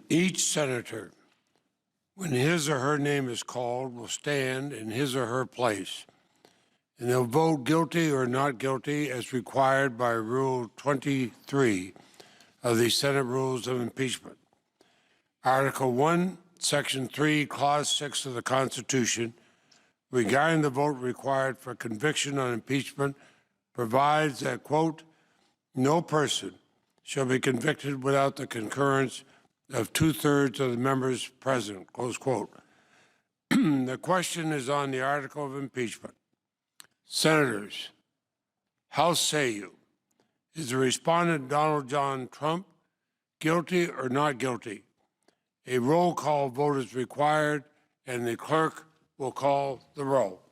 Each senator, when his or her name is called, will stand in his or her place, and they'll vote guilty or not guilty as required by Rule 23 of the Senate Rules of Impeachment. Article 1, Section 3, Clause 6 of the Constitution, regarding the vote required for conviction on impeachment, provides that, quote, no person shall be convicted without the concurrence of 2/3 of the members present, close quote. The question is on the article of impeachment. Senators, how say you? Is the respondent Donald John Trump guilty or not guilty? A roll call vote is required, and the clerk will call the roll.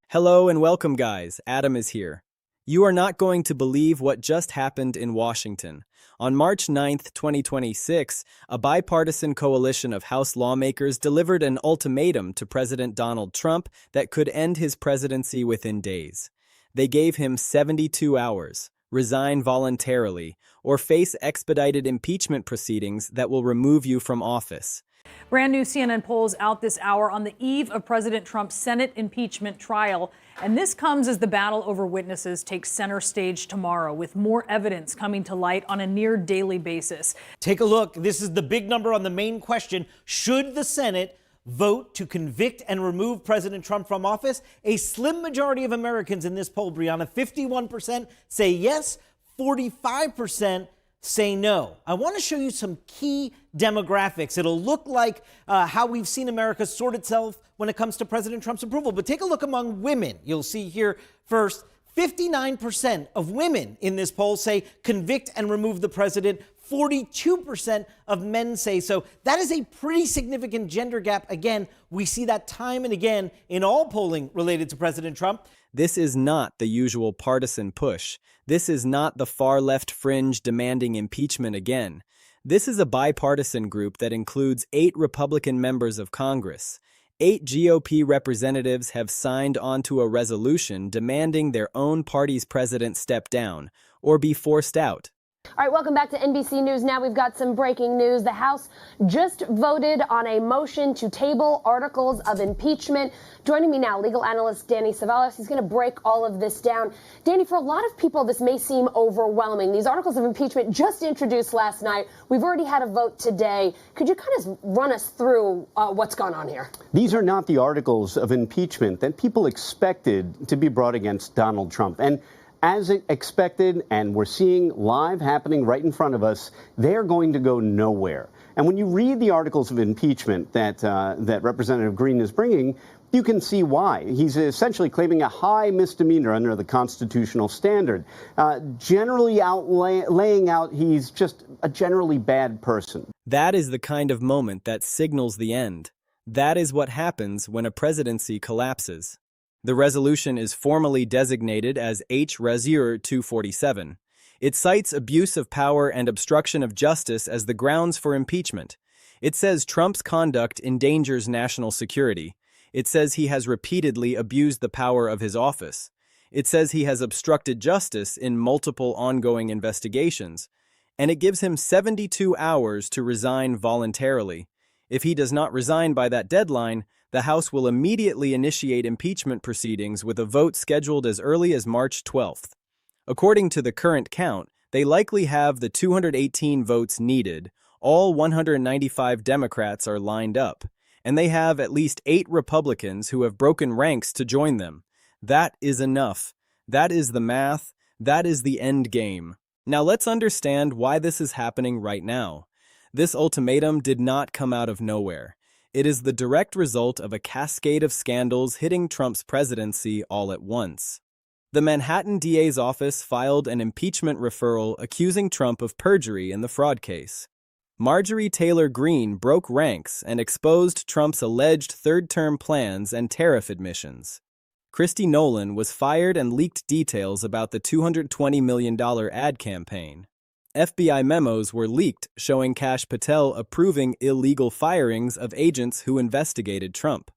Hello and welcome, guys. Adam is here. You are not going to believe what just happened in Washington. On March 9th, 2026, a bipartisan coalition of House lawmakers delivered an ultimatum to President Donald Trump that could end his presidency within days. They gave him 72 hours, resign voluntarily, or face expedited impeachment proceedings that will remove you from office. Brand new CNN polls out this hour on the eve of President Trump's Senate impeachment trial. And this comes as the battle over witnesses takes center stage tomorrow, with more evidence coming to light on a near daily basis. Take a look. This is the big number on the main question. Should the Senate vote to convict and remove President Trump from office? A slim majority of Americans in this poll, Brianna, 51% say yes, 45% say no. I want to show you some key demographics. It'll look like how we've seen America sort itself when it comes to President Trump's approval. But take a look among women. You'll see here first, 59% of women in this poll say convict and remove the president. 42% of men say so. That is a pretty significant gender gap. Again, we see that time and again in all polling related to President Trump. This is not the usual partisan push. This is not the far-left fringe demanding impeachment again. This is a bipartisan group that includes 8 Republican members of Congress. 8 GOP representatives have signed onto a resolution demanding their own party's president step down or be forced out. All right, welcome back to NBC News. Now we've got some breaking news. The House just voted on a motion to table articles of impeachment. Joining me now, legal analyst Danny Savalas. He's going to break all of this down. Danny, for a lot of people, this may seem overwhelming. These articles of impeachment just introduced last night. We've already had a vote today. Could you kind of run us through what's gone on here? These are not the articles of impeachment that people expected to be brought against Donald Trump. And as expected, and we're seeing live happening right in front of us, they're going to go nowhere. And when you read the articles of impeachment that Representative Green is bringing, you can see why. He's essentially claiming a high misdemeanor under the constitutional standard, generally laying out he's just a generally bad person. That is the kind of moment that signals the end. That is what happens when a presidency collapses. The resolution is formally designated as H.Res 247. It cites abuse of power and obstruction of justice as the grounds for impeachment. It says Trump's conduct endangers national security. It says he has repeatedly abused the power of his office. It says he has obstructed justice in multiple ongoing investigations. And it gives him 72 hours to resign voluntarily. If he does not resign by that deadline, the House will immediately initiate impeachment proceedings with a vote scheduled as early as March 12th. According to the current count, they likely have the 218 votes needed. All 195 Democrats are lined up, and they have at least 8 Republicans who have broken ranks to join them. That is enough. That is the math. That is the end game. Now let's understand why this is happening right now. This ultimatum did not come out of nowhere. It is the direct result of a cascade of scandals hitting Trump's presidency all at once. The Manhattan DA's office filed an impeachment referral accusing Trump of perjury in the fraud case. Marjorie Taylor Greene broke ranks and exposed Trump's alleged third-term plans and tariff admissions. Kristi Nolan was fired and leaked details about the $220 million ad campaign. FBI memos were leaked showing Kash Patel approving illegal firings of agents who investigated Trump.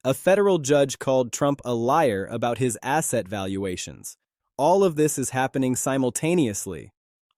A federal judge called Trump a liar about his asset valuations. All of this is happening simultaneously.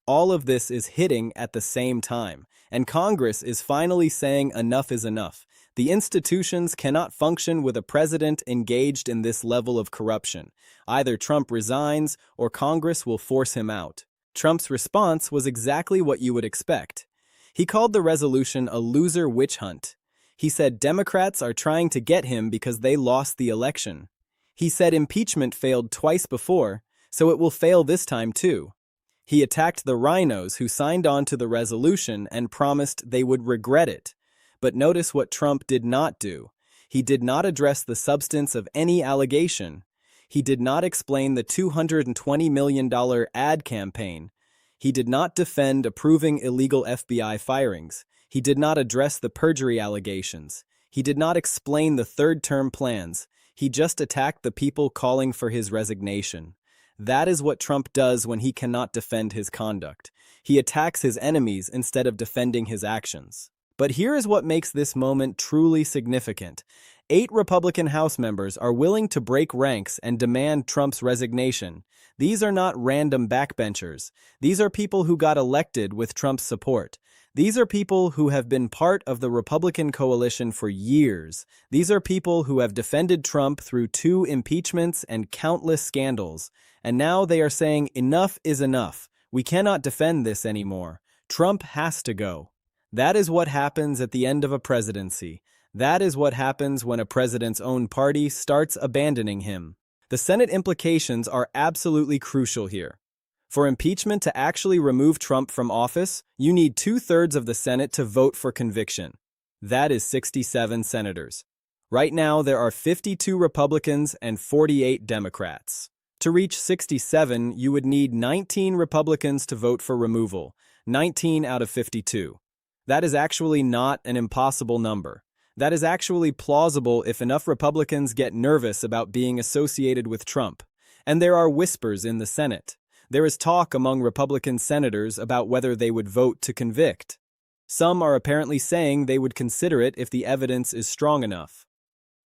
All of this is hitting at the same time, and Congress is finally saying enough is enough. The institutions cannot function with a president engaged in this level of corruption. Either Trump resigns or Congress will force him out. Trump's response was exactly what you would expect. He called the resolution a loser witch hunt. He said Democrats are trying to get him because they lost the election. He said impeachment failed twice before, so it will fail this time too. He attacked the rhinos who signed on to the resolution and promised they would regret it. But notice what Trump did not do. He did not address the substance of any allegation. He did not explain the $220 million ad campaign. He did not defend approving illegal FBI firings. He did not address the perjury allegations. He did not explain the third-term plans. He just attacked the people calling for his resignation. That is what Trump does when he cannot defend his conduct. He attacks his enemies instead of defending his actions. But here is what makes this moment truly significant. 8 Republican House members are willing to break ranks and demand Trump's resignation. These are not random backbenchers. These are people who got elected with Trump's support. These are people who have been part of the Republican coalition for years. These are people who have defended Trump through 2 impeachments and countless scandals. And now they are saying enough is enough. We cannot defend this anymore. Trump has to go. That is what happens at the end of a presidency. That is what happens when a president's own party starts abandoning him. The Senate implications are absolutely crucial here. For impeachment to actually remove Trump from office, you need 2/3 of the Senate to vote for conviction. That is 67 senators. Right now, there are 52 Republicans and 48 Democrats. To reach 67, you would need 19 Republicans to vote for removal, 19 out of 52. That is actually not an impossible number. That is actually plausible if enough Republicans get nervous about being associated with Trump. And there are whispers in the Senate. There is talk among Republican senators about whether they would vote to convict. Some are apparently saying they would consider it if the evidence is strong enough.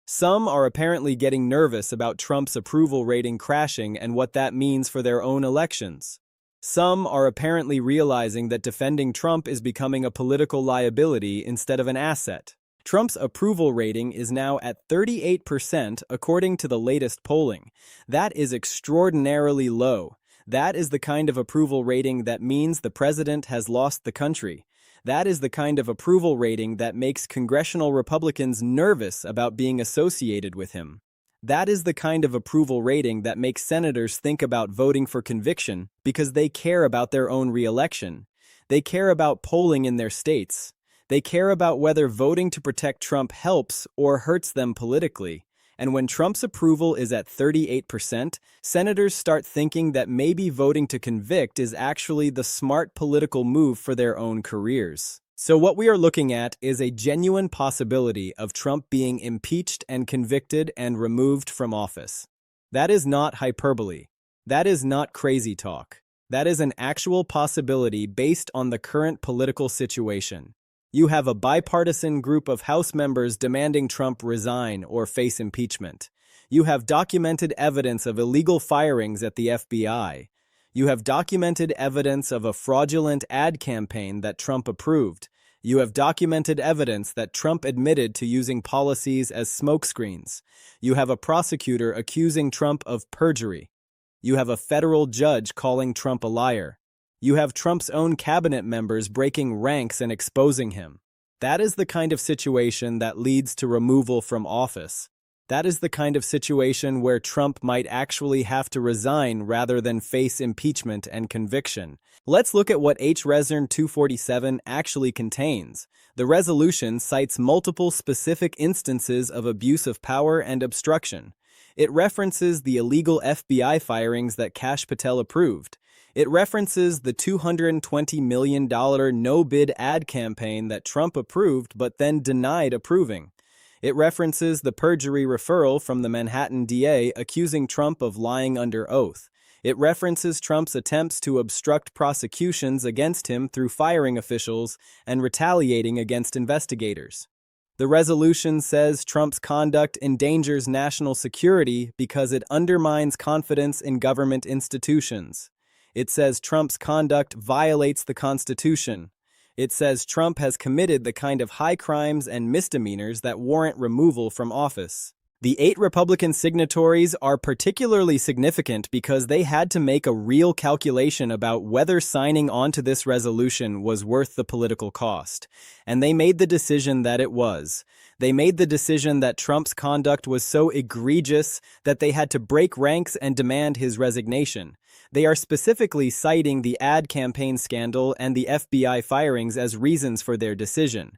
Some are apparently getting nervous about Trump's approval rating crashing and what that means for their own elections. Some are apparently realizing that defending Trump is becoming a political liability instead of an asset. Trump's approval rating is now at 38% according to the latest polling. That is extraordinarily low. That is the kind of approval rating that means the president has lost the country. That is the kind of approval rating that makes congressional Republicans nervous about being associated with him. That is the kind of approval rating that makes senators think about voting for conviction because they care about their own re-election. They care about polling in their states. They care about whether voting to protect Trump helps or hurts them politically. And when Trump's approval is at 38%, senators start thinking that maybe voting to convict is actually the smart political move for their own careers. So what we are looking at is a genuine possibility of Trump being impeached and convicted and removed from office. That is not hyperbole. That is not crazy talk. That is an actual possibility based on the current political situation. You have a bipartisan group of House members demanding Trump resign or face impeachment. You have documented evidence of illegal firings at the FBI. You have documented evidence of a fraudulent ad campaign that Trump approved. You have documented evidence that Trump admitted to using policies as smokescreens. You have a prosecutor accusing Trump of perjury. You have a federal judge calling Trump a liar. You have Trump's own cabinet members breaking ranks and exposing him. That is the kind of situation that leads to removal from office. That is the kind of situation where Trump might actually have to resign rather than face impeachment and conviction. Let's look at what H.Res. 247 actually contains. The resolution cites multiple specific instances of abuse of power and obstruction. It references the illegal FBI firings that Kash Patel approved. It references the $220 million no-bid ad campaign that Trump approved but then denied approving. It references the perjury referral from the Manhattan DA accusing Trump of lying under oath. It references Trump's attempts to obstruct prosecutions against him through firing officials and retaliating against investigators. The resolution says Trump's conduct endangers national security because it undermines confidence in government institutions. It says Trump's conduct violates the Constitution. It says Trump has committed the kind of high crimes and misdemeanors that warrant removal from office. The 8 Republican signatories are particularly significant because they had to make a real calculation about whether signing on to this resolution was worth the political cost. And they made the decision that it was. They made the decision that Trump's conduct was so egregious that they had to break ranks and demand his resignation. They are specifically citing the ad campaign scandal and the FBI firings as reasons for their decision.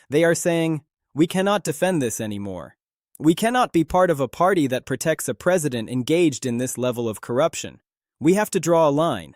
They are saying, "We cannot defend this anymore. We cannot be part of a party that protects a president engaged in this level of corruption. We have to draw a line."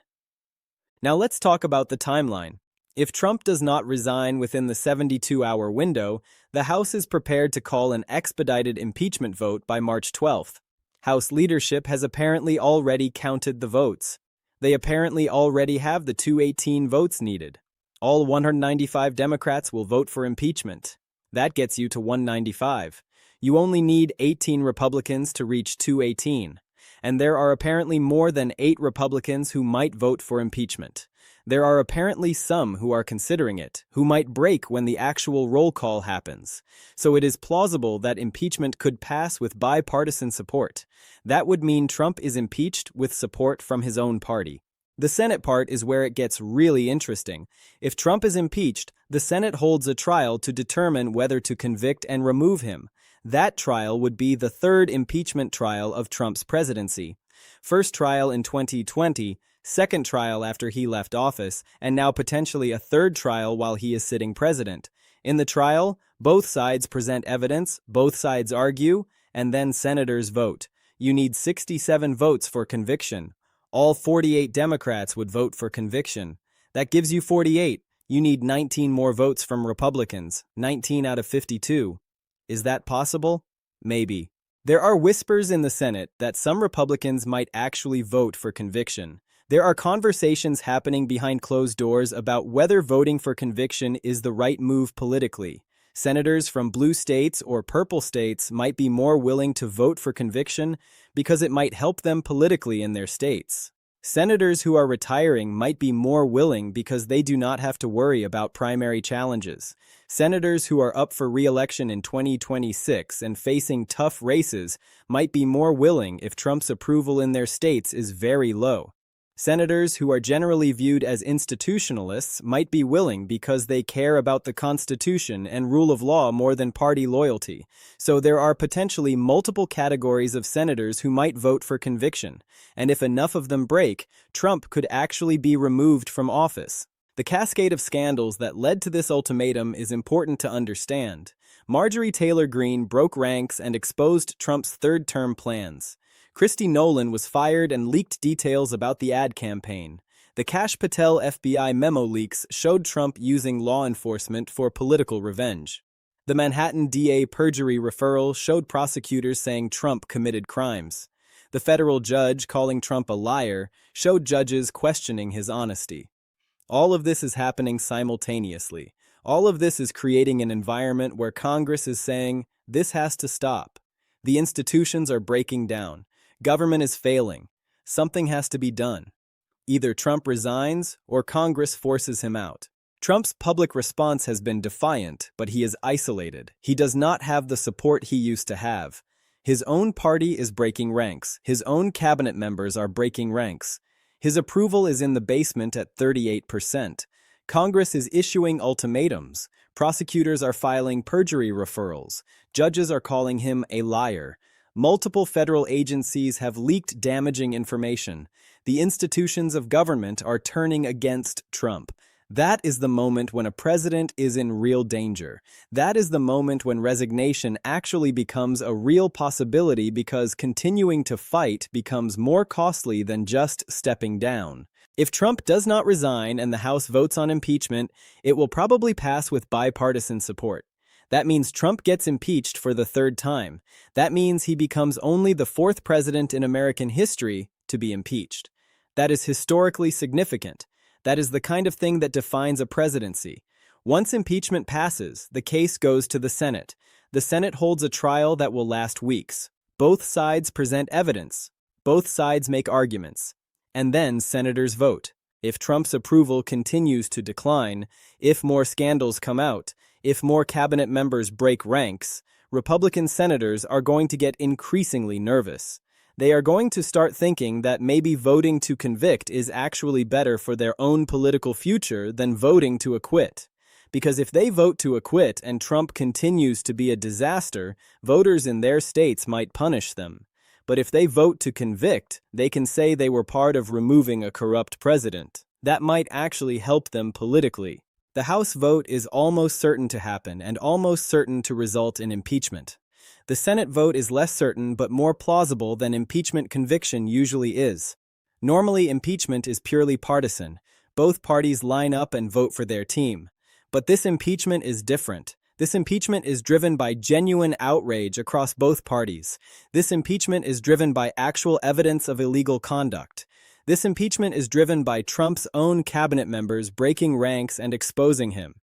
Now let's talk about the timeline. If Trump does not resign within the 72-hour window, the House is prepared to call an expedited impeachment vote by March 12th. House leadership has apparently already counted the votes. They apparently already have the 218 votes needed. All 195 Democrats will vote for impeachment. That gets you to 195. You only need 18 Republicans to reach 218. And there are apparently more than 8 Republicans who might vote for impeachment. There are apparently some who are considering it, who might break when the actual roll call happens. So it is plausible that impeachment could pass with bipartisan support. That would mean Trump is impeached with support from his own party. The Senate part is where it gets really interesting. If Trump is impeached, the Senate holds a trial to determine whether to convict and remove him. That trial would be the 3rd impeachment trial of Trump's presidency. First trial in 2020, second trial after he left office, and now potentially a 3rd trial while he is sitting president. In the trial, both sides present evidence, both sides argue, and then senators vote. You need 67 votes for conviction. All 48 Democrats would vote for conviction. That gives you 48. You need 19 more votes from Republicans, 19 out of 52. Is that possible? Maybe. There are whispers in the Senate that some Republicans might actually vote for conviction. There are conversations happening behind closed doors about whether voting for conviction is the right move politically. Senators from blue states or purple states might be more willing to vote for conviction because it might help them politically in their states. Senators who are retiring might be more willing because they do not have to worry about primary challenges. Senators who are up for re-election in 2026 and facing tough races might be more willing if Trump's approval in their states is very low. Senators who are generally viewed as institutionalists might be willing because they care about the Constitution and rule of law more than party loyalty. So there are potentially multiple categories of senators who might vote for conviction. And if enough of them break, Trump could actually be removed from office. The cascade of scandals that led to this ultimatum is important to understand. Marjorie Taylor Greene broke ranks and exposed Trump's third-term plans. Kristi Nolan was fired and leaked details about the ad campaign. The Kash Patel FBI memo leaks showed Trump using law enforcement for political revenge. The Manhattan DA perjury referral showed prosecutors saying Trump committed crimes. The federal judge calling Trump a liar showed judges questioning his honesty. All of this is happening simultaneously. All of this is creating an environment where Congress is saying, this has to stop. The institutions are breaking down. Government is failing. Something has to be done. Either Trump resigns or Congress forces him out. Trump's public response has been defiant, but he is isolated. He does not have the support he used to have. His own party is breaking ranks. His own cabinet members are breaking ranks. His approval is in the basement at 38%. Congress is issuing ultimatums. Prosecutors are filing perjury referrals. Judges are calling him a liar. Multiple federal agencies have leaked damaging information. The institutions of government are turning against Trump. That is the moment when a president is in real danger. That is the moment when resignation actually becomes a real possibility because continuing to fight becomes more costly than just stepping down. If Trump does not resign and the House votes on impeachment, it will probably pass with bipartisan support. That means Trump gets impeached for the 3rd time. That means he becomes only the 4th president in American history to be impeached. That is historically significant. That is the kind of thing that defines a presidency. Once impeachment passes, the case goes to the Senate. The Senate holds a trial that will last weeks. Both sides present evidence. Both sides make arguments. and then senators vote. If Trump's approval continues to decline, if more scandals come out, if more cabinet members break ranks, Republican senators are going to get increasingly nervous. They are going to start thinking that maybe voting to convict is actually better for their own political future than voting to acquit. Because if they vote to acquit and Trump continues to be a disaster, voters in their states might punish them. But if they vote to convict, they can say they were part of removing a corrupt president. That might actually help them politically. The House vote is almost certain to happen and almost certain to result in impeachment. The Senate vote is less certain but more plausible than impeachment conviction usually is. Normally, impeachment is purely partisan. Both parties line up and vote for their team. But this impeachment is different. This impeachment is driven by genuine outrage across both parties. This impeachment is driven by actual evidence of illegal conduct. This impeachment is driven by Trump's own cabinet members breaking ranks and exposing him.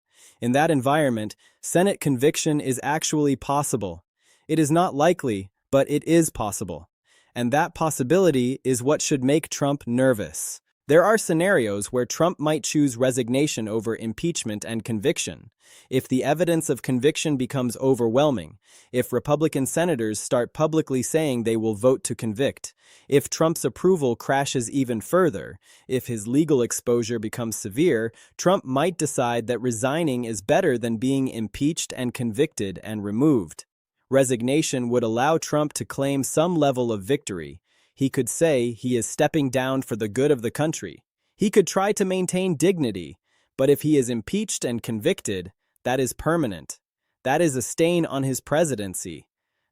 In that environment, Senate conviction is actually possible. It is not likely, but it is possible. And that possibility is what should make Trump nervous. There are scenarios where Trump might choose resignation over impeachment and conviction. If the evidence of conviction becomes overwhelming, if Republican senators start publicly saying they will vote to convict, if Trump's approval crashes even further, if his legal exposure becomes severe, Trump might decide that resigning is better than being impeached and convicted and removed. Resignation would allow Trump to claim some level of victory. He could say he is stepping down for the good of the country. He could try to maintain dignity, but if he is impeached and convicted, that is permanent. That is a stain on his presidency.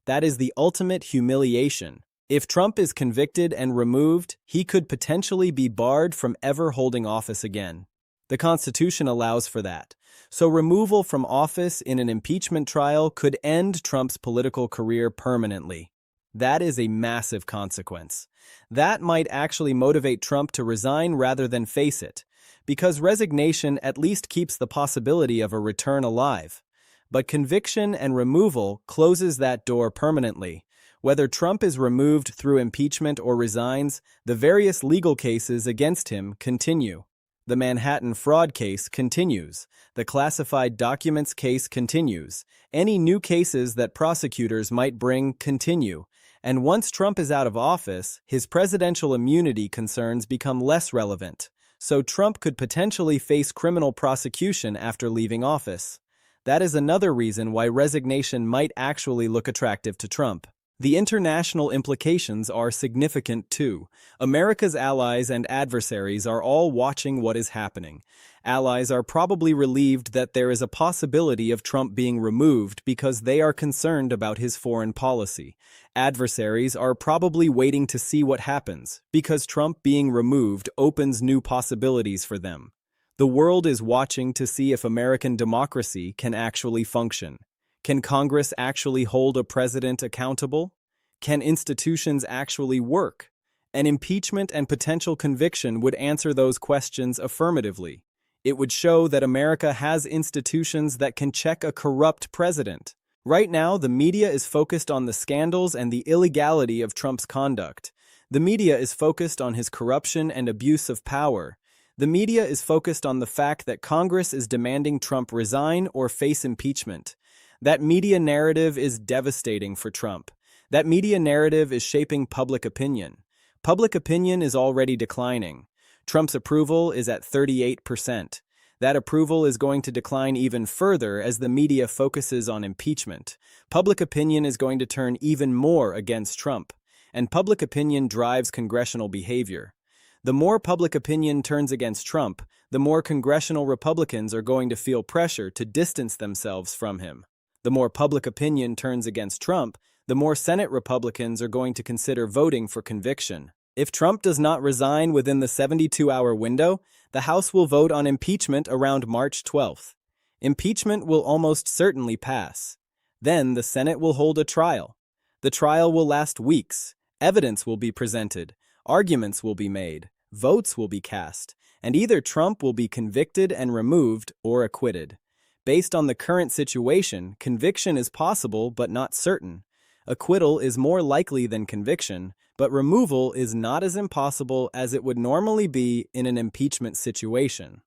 That is the ultimate humiliation. If Trump is convicted and removed, he could potentially be barred from ever holding office again. The Constitution allows for that. So removal from office in an impeachment trial could end Trump's political career permanently. That is a massive consequence. That might actually motivate Trump to resign rather than face it, because resignation at least keeps the possibility of a return alive. But conviction and removal closes that door permanently. Whether Trump is removed through impeachment or resigns, the various legal cases against him continue. The Manhattan fraud case continues. The classified documents case continues. Any new cases that prosecutors might bring continue. And once Trump is out of office, his presidential immunity concerns become less relevant. So Trump could potentially face criminal prosecution after leaving office. That is another reason why resignation might actually look attractive to Trump. The international implications are significant too. America's allies and adversaries are all watching what is happening. Allies are probably relieved that there is a possibility of Trump being removed because they are concerned about his foreign policy. Adversaries are probably waiting to see what happens because Trump being removed opens new possibilities for them. The world is watching to see if American democracy can actually function. Can Congress actually hold a president accountable? Can institutions actually work? An impeachment and potential conviction would answer those questions affirmatively. It would show that America has institutions that can check a corrupt president. Right now, the media is focused on the scandals and the illegality of Trump's conduct. The media is focused on his corruption and abuse of power. The media is focused on the fact that Congress is demanding Trump resign or face impeachment. That media narrative is devastating for Trump. That media narrative is shaping public opinion. Public opinion is already declining. Trump's approval is at 38%. That approval is going to decline even further as the media focuses on impeachment. Public opinion is going to turn even more against Trump. And public opinion drives congressional behavior. The more public opinion turns against Trump, the more congressional Republicans are going to feel pressure to distance themselves from him. The more public opinion turns against Trump, the more Senate Republicans are going to consider voting for conviction. If Trump does not resign within the 72-hour window, the House will vote on impeachment around March 12th. Impeachment will almost certainly pass. Then the Senate will hold a trial. The trial will last weeks. Evidence will be presented. Arguments will be made. Votes will be cast. And either Trump will be convicted and removed or acquitted. Based on the current situation, conviction is possible but not certain. Acquittal is more likely than conviction, but removal is not as impossible as it would normally be in an impeachment situation.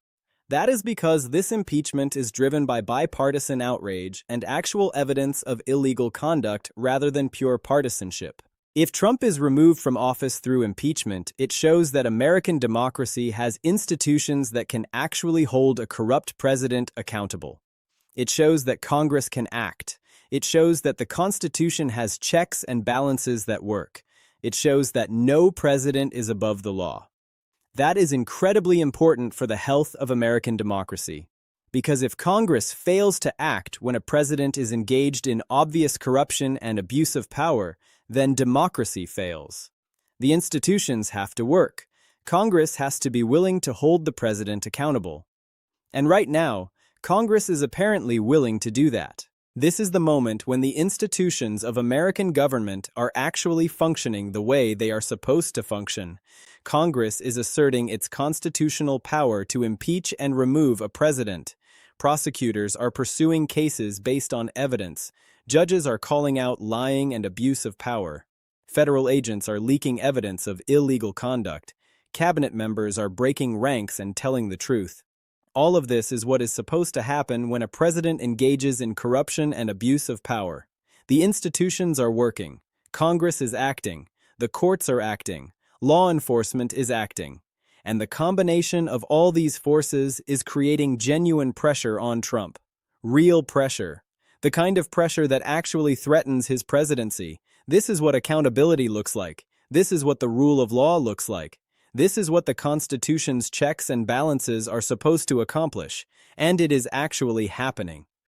That is because this impeachment is driven by bipartisan outrage and actual evidence of illegal conduct rather than pure partisanship. If Trump is removed from office through impeachment, it shows that American democracy has institutions that can actually hold a corrupt president accountable. It shows that Congress can act. It shows that the Constitution has checks and balances that work. It shows that no president is above the law. That is incredibly important for the health of American democracy. Because if Congress fails to act when a president is engaged in obvious corruption and abuse of power, then democracy fails. The institutions have to work. Congress has to be willing to hold the president accountable. And right now, Congress is apparently willing to do that. This is the moment when the institutions of American government are actually functioning the way they are supposed to function. Congress is asserting its constitutional power to impeach and remove a president. Prosecutors are pursuing cases based on evidence. Judges are calling out lying and abuse of power. Federal agents are leaking evidence of illegal conduct. Cabinet members are breaking ranks and telling the truth. All of this is what is supposed to happen when a president engages in corruption and abuse of power. The institutions are working. Congress is acting. The courts are acting. Law enforcement is acting. And the combination of all these forces is creating genuine pressure on Trump. Real pressure. The kind of pressure that actually threatens his presidency. This is what accountability looks like. This is what the rule of law looks like. This is what the Constitution's checks and balances are supposed to accomplish, and it is actually happening.